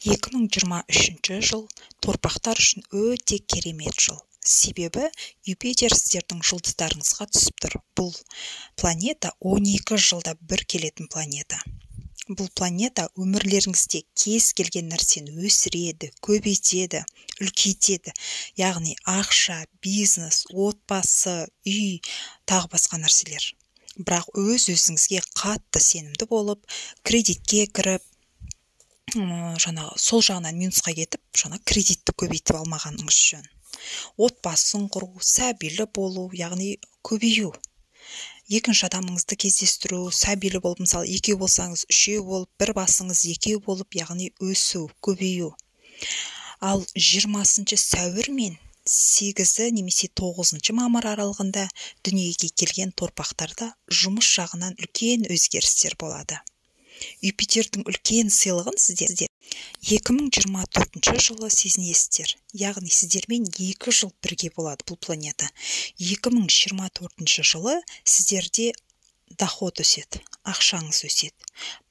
2023 жыл торпақтар үшін өте керемет жыл. Себебі Юпитер сіздердің жұлдыздарыңызға түсіп тұр. Бұл планета 12 жылда бір келетін планета. Бұл планета өмірлеріңізде кез келген нәрсені өсіреді, көбейтеді, үлкейтеді. Яғни ақша, бизнес, отбасы, үй, тағы басқа нәрселер. Бірақ өз-өзіңізге қатты сенімді болып, кредитке кіріп, сол жағынан минусқа кетіп, кредитті көбейтіп алмағаныңыз жөн. Отбасын құру, сәбилі болу, яғни көбею. Екінші адамыңызды кездестіру, сәбилі болып, мысалы, 2 болсаңыз, 3 болып, бір басыңыз 2 болып, яғни өсу, көбею. Ал 20 сәуір мен 8 немесе 9 мамыр аралығында дүниеге келген торпақтарда жұмыс жағынан үлкен өзгерістер болады. Юпитердің үлкен сыйлығын сіздер 2024 жылы сезінесіздер. Яғни сіздермен 2 жыл бірге болады бұл планета. 2024 жылы сіздерде доход өседі, ақшаңыз өседі.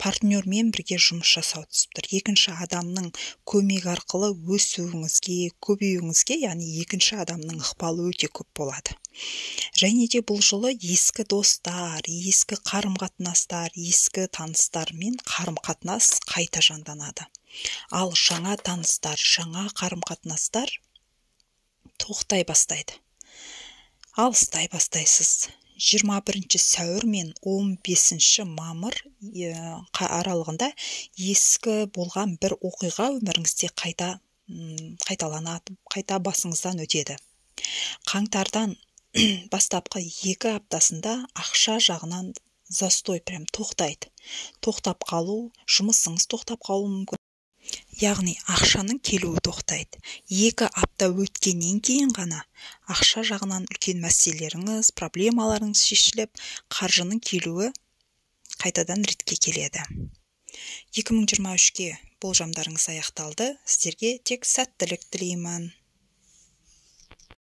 Партнермен бірге жұмыс жасау түсіп тұр. Екінші адамның көмек арқылы өсуіңізге, көбеюіңізге, яғни екінші адамның ықпалы өте көп болады. Және де бұл жылы ескі достар, ескі қарым-қатынастар, ескі таныстармен қарым-қатынас қайта жанданады. Ал жаңа таныстар, жаңа қарым-қатынастар тоқтай бастайды. Алыстай бастайсыз. 21 сәуір мен 15 мамыр аралығында ескі болған бір оқиға өміріңізде қайталанады, қайта басыңыздан өтеді. Қаңтардан бастапқы 2 аптасында ақша жағынан застой тоқтайды. Тоқтап қалу, жұмысыңыз тоқтап қалуы мүмкін. Яғни ақшаның келуі тоқтайды. 2 апта өткеннен кейін ғана ақша жағынан үлкен мәселелеріңіз, проблемаларыңыз шешіліп, қаржының келуі қайтадан ретке келеді. 2023-ке болжамдарыңыз аяқталды. Сіздерге тек сәттілік тілеймін.